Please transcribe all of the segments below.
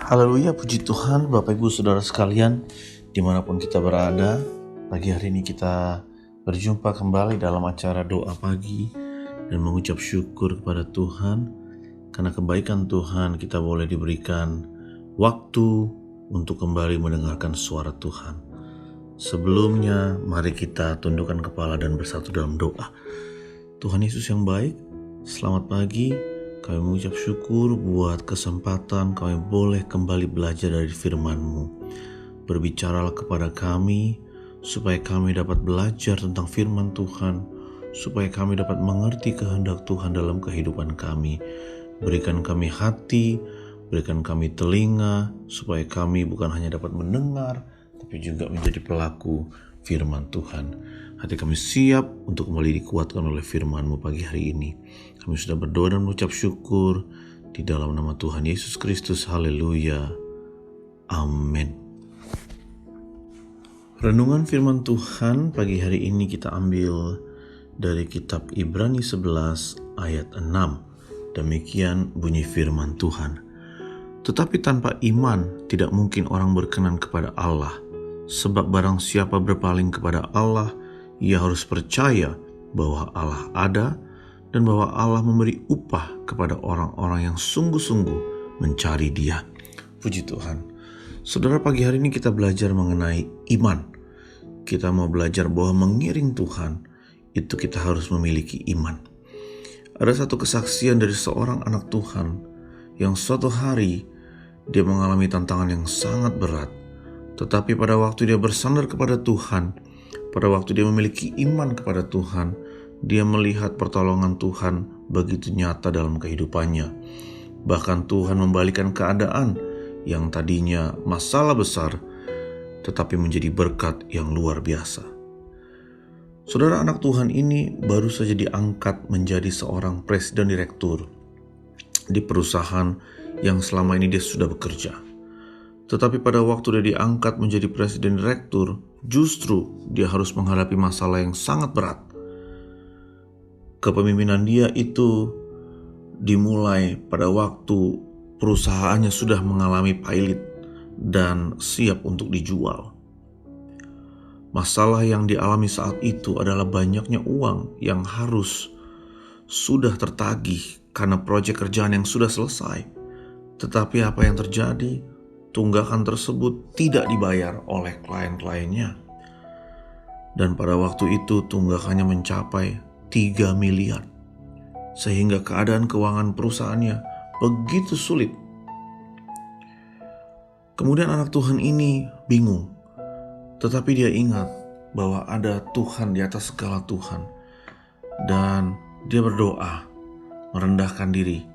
Haleluya, puji Tuhan, Bapak Ibu Saudara sekalian, dimanapun kita berada. Pagi hari ini kita berjumpa kembali dalam acara doa pagi dan mengucap syukur kepada Tuhan. Karena kebaikan Tuhan kita boleh diberikan waktu untuk kembali mendengarkan suara Tuhan. Sebelumnya mari kita tundukkan kepala dan bersatu dalam doa. Tuhan Yesus yang baik, selamat pagi. Kami mengucap syukur buat kesempatan kami boleh kembali belajar dari firman-Mu. Berbicaralah kepada kami, supaya kami dapat belajar tentang firman Tuhan, supaya kami dapat mengerti kehendak Tuhan dalam kehidupan kami. Berikan kami hati, berikan kami telinga, supaya kami bukan hanya dapat mendengar, tapi juga menjadi pelaku firman Tuhan. Hati kami siap untuk kembali dikuatkan oleh firman-Mu pagi hari ini. Kami sudah berdoa dan mengucap syukur di dalam nama Tuhan Yesus Kristus. Haleluya. Amin. Renungan firman Tuhan pagi hari ini kita ambil dari kitab Ibrani 11 ayat 6. Demikian bunyi firman Tuhan. Tetapi tanpa iman tidak mungkin orang berkenan kepada Allah. Sebab barang siapa berpaling kepada Allah, ia harus percaya bahwa Allah ada dan bahwa Allah memberi upah kepada orang-orang yang sungguh-sungguh mencari Dia. Puji Tuhan. Saudara, pagi hari ini kita belajar mengenai iman. Kita mau belajar bahwa mengiring Tuhan itu kita harus memiliki iman. Ada satu kesaksian dari seorang anak Tuhan yang suatu hari dia mengalami tantangan yang sangat berat. Tetapi pada waktu dia bersandar kepada Tuhan, pada waktu dia memiliki iman kepada Tuhan, dia melihat pertolongan Tuhan begitu nyata dalam kehidupannya. Bahkan Tuhan membalikan keadaan yang tadinya masalah besar, tetapi menjadi berkat yang luar biasa. Saudara, anak Tuhan ini baru saja diangkat menjadi seorang presiden direktur di perusahaan yang selama ini dia sudah bekerja. Tetapi pada waktu dia diangkat menjadi presiden direktur, justru dia harus menghadapi masalah yang sangat berat. Kepemimpinan dia itu dimulai pada waktu perusahaannya sudah mengalami pailit dan siap untuk dijual. Masalah yang dialami saat itu adalah banyaknya uang yang harus sudah tertagih karena proyek kerjaan yang sudah selesai. Tetapi apa yang terjadi? Tunggakan tersebut tidak dibayar oleh klien-kliennya. Dan pada waktu itu tunggakannya mencapai 3 miliar. Sehingga keadaan keuangan perusahaannya begitu sulit. Kemudian anak Tuhan ini bingung. Tetapi dia ingat bahwa ada Tuhan di atas segala Tuhan. Dan dia berdoa, merendahkan diri,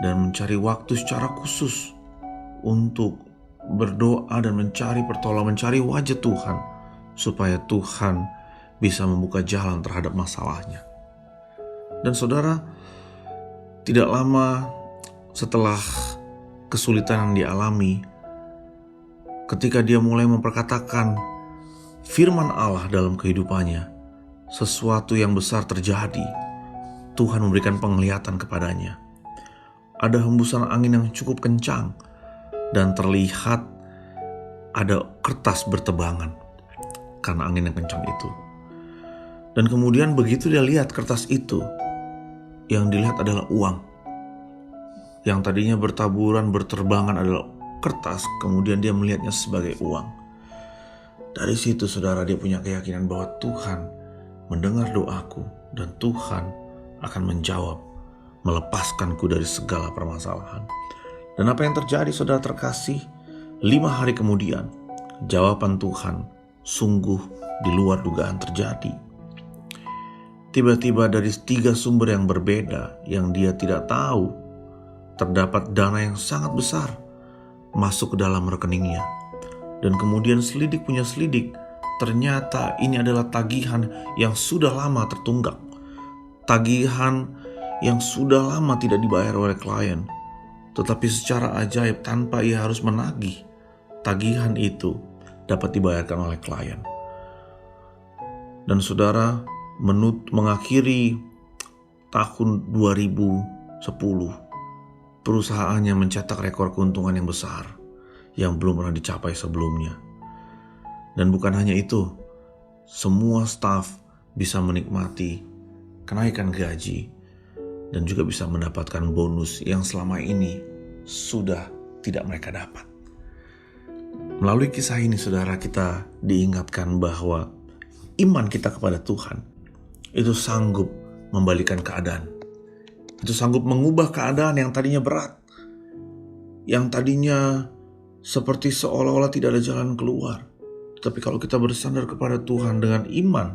dan mencari waktu secara khusus untuk berdoa dan mencari pertolongan, mencari wajah Tuhan, supaya Tuhan bisa membuka jalan terhadap masalahnya. Dan saudara, tidak lama setelah kesulitan yang dialami, ketika dia mulai memperkatakan firman Allah dalam kehidupannya, sesuatu yang besar terjadi. Tuhan memberikan penglihatan kepadanya. Ada hembusan angin yang cukup kencang, dan terlihat ada kertas bertebangan karena angin yang kencang itu. Dan kemudian begitu dia lihat kertas itu, yang dilihat adalah uang. Yang tadinya bertaburan, berterbangan adalah kertas, kemudian dia melihatnya sebagai uang. Dari situ saudara, dia punya keyakinan bahwa Tuhan mendengar doaku dan Tuhan akan menjawab, melepaskanku dari segala permasalahan. Dan apa yang terjadi saudara terkasih? 5 hari kemudian, jawaban Tuhan sungguh di luar dugaan terjadi. Tiba-tiba dari 3 sumber yang berbeda yang dia tidak tahu, terdapat dana yang sangat besar masuk ke dalam rekeningnya. Dan kemudian selidik punya selidik, ternyata ini adalah tagihan yang sudah lama tertunggak. Tagihan yang sudah lama tidak dibayar oleh klien. Tetapi secara ajaib tanpa ia harus menagih, tagihan itu dapat dibayarkan oleh klien. Dan saudara, mengakhiri tahun 2010, perusahaannya mencetak rekor keuntungan yang besar yang belum pernah dicapai sebelumnya. Dan bukan hanya itu, semua staf bisa menikmati kenaikan gaji dan juga bisa mendapatkan bonus yang selama ini sudah tidak mereka dapat. Melalui kisah ini, saudara, kita diingatkan bahwa iman kita kepada Tuhan itu sanggup membalikan keadaan. Itu sanggup mengubah keadaan yang tadinya berat, yang tadinya seperti seolah-olah tidak ada jalan keluar. Tapi kalau kita bersandar kepada Tuhan dengan iman,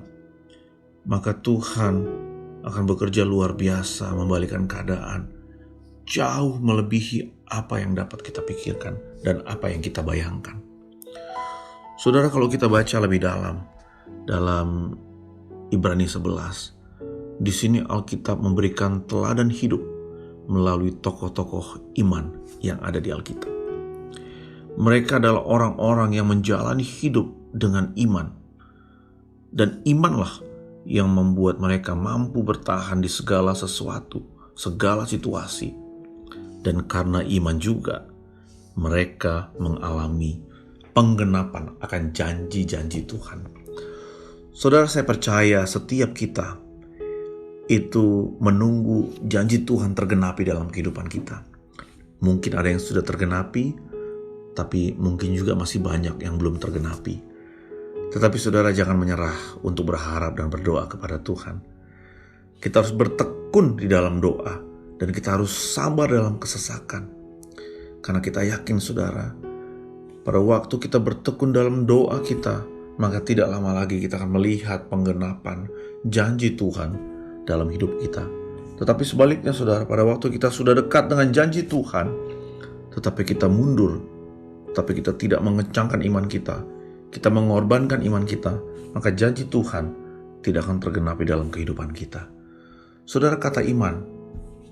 maka Tuhan akan bekerja luar biasa membalikan keadaan, jauh melebihi apa yang dapat kita pikirkan dan apa yang kita bayangkan. Saudara, kalau kita baca lebih dalam Ibrani 11, di sini Alkitab memberikan teladan hidup melalui tokoh-tokoh iman yang ada di Alkitab. Mereka adalah orang-orang yang menjalani hidup dengan iman. Dan imanlah yang membuat mereka mampu bertahan di segala sesuatu, segala situasi. Dan karena iman juga, mereka mengalami penggenapan akan janji-janji Tuhan. Saudara, saya percaya setiap kita itu menunggu janji Tuhan tergenapi dalam kehidupan kita. Mungkin ada yang sudah tergenapi, tapi mungkin juga masih banyak yang belum tergenapi. Tetapi saudara, jangan menyerah untuk berharap dan berdoa kepada Tuhan. Kita harus bertekun di dalam doa, dan kita harus sabar dalam kesesakan. Karena kita yakin, saudara, pada waktu kita bertekun dalam doa kita, maka tidak lama lagi kita akan melihat penggenapan janji Tuhan dalam hidup kita. Tetapi sebaliknya, saudara, pada waktu kita sudah dekat dengan janji Tuhan, tetapi kita mundur, tapi kita tidak mengencangkan iman kita mengorbankan iman kita, maka janji Tuhan tidak akan tergenapi dalam kehidupan kita. Saudara, kata iman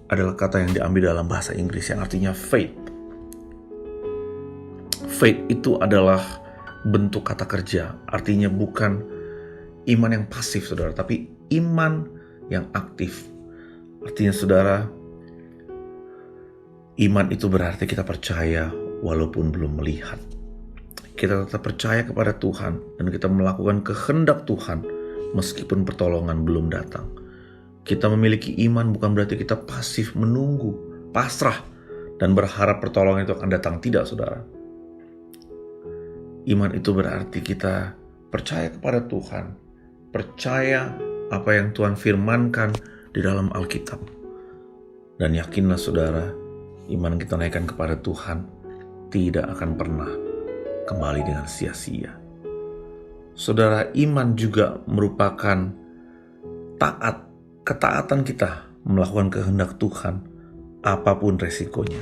adalah kata yang diambil dalam bahasa Inggris yang artinya faith. Faith itu adalah bentuk kata kerja, artinya bukan iman yang pasif, saudara, tapi iman yang aktif. Artinya, saudara, iman itu berarti kita percaya walaupun belum melihat. Kita tetap percaya kepada Tuhan dan kita melakukan kehendak Tuhan meskipun pertolongan belum datang. Kita memiliki iman bukan berarti kita pasif menunggu, pasrah, dan berharap pertolongan itu akan datang. Tidak, saudara. Iman itu berarti kita percaya kepada Tuhan, percaya apa yang Tuhan firmankan di dalam Alkitab. Dan yakinlah, saudara, iman kita naikkan kepada Tuhan tidak akan pernah kembali dengan sia-sia. Saudara, iman juga merupakan ketaatan kita melakukan kehendak Tuhan apapun resikonya.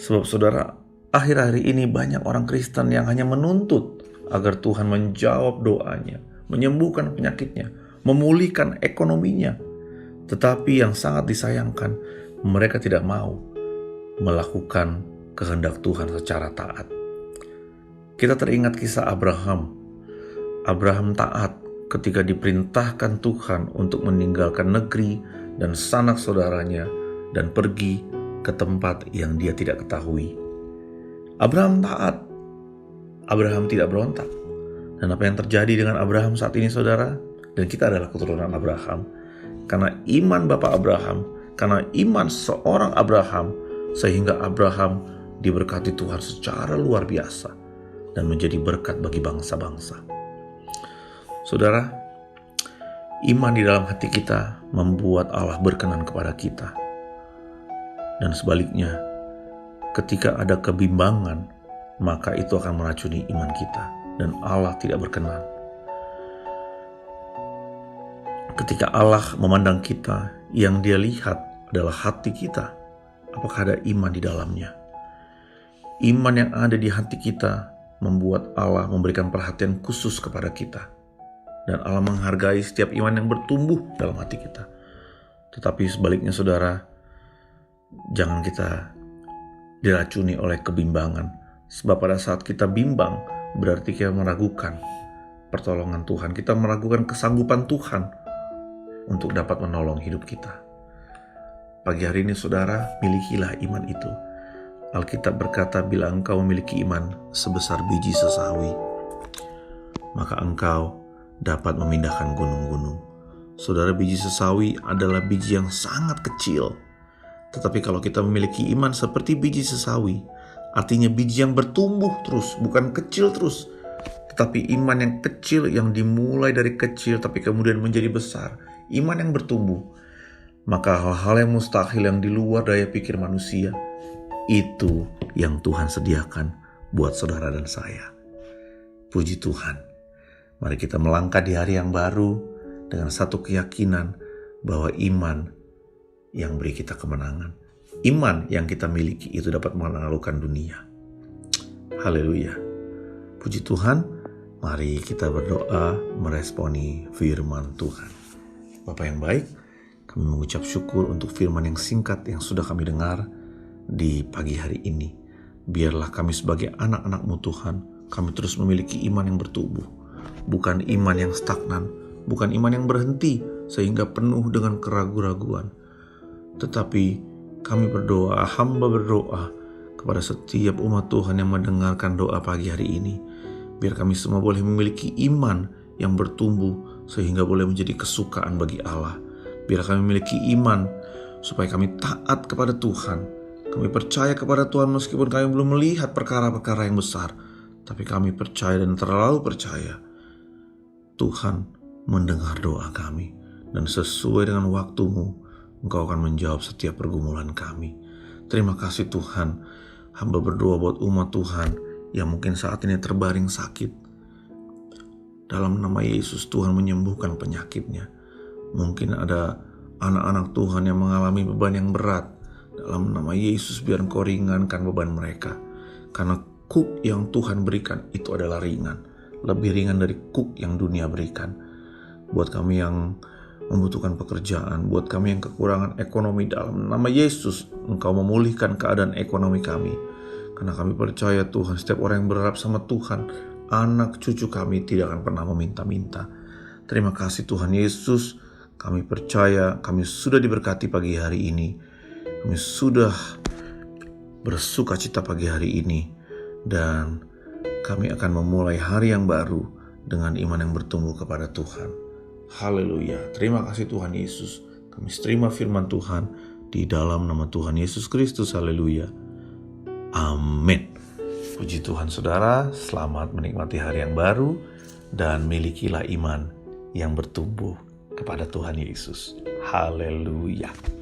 Sebab, saudara, akhir-akhir ini banyak orang Kristen yang hanya menuntut agar Tuhan menjawab doanya, menyembuhkan penyakitnya, memulihkan ekonominya. Tetapi yang sangat disayangkan, mereka tidak mau melakukan kehendak Tuhan secara taat. Kita teringat kisah Abraham. Abraham taat ketika diperintahkan Tuhan untuk meninggalkan negeri dan sanak saudaranya dan pergi ke tempat yang dia tidak ketahui. Abraham taat. Abraham tidak berontak. Dan apa yang terjadi dengan Abraham saat ini, saudara? Dan kita adalah keturunan Abraham. Karena iman Bapak Abraham, karena iman seorang Abraham, sehingga Abraham diberkati Tuhan secara luar biasa dan menjadi berkat bagi bangsa-bangsa. Saudara, iman di dalam hati kita membuat Allah berkenan kepada kita. Dan sebaliknya, ketika ada kebimbangan, maka itu akan meracuni iman kita dan Allah tidak berkenan. Ketika Allah memandang kita, yang Dia lihat adalah hati kita. Apakah ada iman di dalamnya? Iman yang ada di hati kita membuat Allah memberikan perhatian khusus kepada kita. Dan Allah menghargai setiap iman yang bertumbuh dalam hati kita. Tetapi sebaliknya, saudara, jangan kita diracuni oleh kebimbangan. Sebab pada saat kita bimbang, berarti kita meragukan pertolongan Tuhan. Kita meragukan kesanggupan Tuhan untuk dapat menolong hidup kita. pagi hari ini saudara, milikilah iman itu. Alkitab berkata, bila engkau memiliki iman sebesar biji sesawi, maka engkau dapat memindahkan gunung-gunung. Saudara, biji sesawi adalah biji yang sangat kecil. Tetapi kalau kita memiliki iman seperti biji sesawi, artinya biji yang bertumbuh terus, bukan kecil terus. Tetapi iman yang kecil, yang dimulai dari kecil tapi kemudian menjadi besar. Iman yang bertumbuh. Maka hal-hal yang mustahil, yang di luar daya pikir manusia, itu yang Tuhan sediakan buat saudara dan saya. Puji Tuhan. Mari kita melangkah di hari yang baru dengan satu keyakinan bahwa iman yang beri kita kemenangan. Iman yang kita miliki itu dapat menaklukkan dunia. Haleluya. Puji Tuhan. Mari kita berdoa meresponi firman Tuhan. Bapa yang baik, kami mengucap syukur untuk firman yang singkat yang sudah kami dengar di pagi hari ini. Biarlah kami sebagai anak-anak-Mu Tuhan, kami terus memiliki iman yang bertumbuh. Bukan iman yang stagnan, bukan iman yang berhenti sehingga penuh dengan keraguan-raguan. Tetapi kami berdoa, hamba berdoa kepada setiap umat Tuhan yang mendengarkan doa pagi hari ini. Biar kami semua boleh memiliki iman yang bertumbuh sehingga boleh menjadi kesukaan bagi Allah. Biar kami memiliki iman supaya kami taat kepada Tuhan. Kami percaya kepada Tuhan meskipun kami belum melihat perkara-perkara yang besar. Tapi kami percaya dan terlalu percaya Tuhan mendengar doa kami. Dan sesuai dengan waktu-Mu, Engkau akan menjawab setiap pergumulan kami. Terima kasih Tuhan. Hamba berdoa buat umat Tuhan yang mungkin saat ini terbaring sakit. Dalam nama Yesus, Tuhan menyembuhkan penyakitnya. Mungkin ada anak-anak Tuhan yang mengalami beban yang berat. Dalam nama Yesus, biar Engkau ringankan beban mereka. Karena kuk yang Tuhan berikan itu adalah ringan. Lebih ringan dari kuk yang dunia berikan. Buat kami yang membutuhkan pekerjaan, buat kami yang kekurangan ekonomi, dalam nama Yesus, Engkau memulihkan keadaan ekonomi kami. Karena kami percaya Tuhan, setiap orang yang berharap sama Tuhan, anak cucu kami tidak akan pernah meminta-minta. Terima kasih Tuhan Yesus. Kami percaya kami sudah diberkati pagi hari ini. Kami sudah bersuka cita pagi hari ini. Dan kami akan memulai hari yang baru dengan iman yang bertumbuh kepada Tuhan. Haleluya. Terima kasih Tuhan Yesus. Kami terima firman Tuhan di dalam nama Tuhan Yesus Kristus. Haleluya. Amin. Puji Tuhan saudara, selamat menikmati hari yang baru dan milikilah iman yang bertumbuh kepada Tuhan Yesus. Haleluya.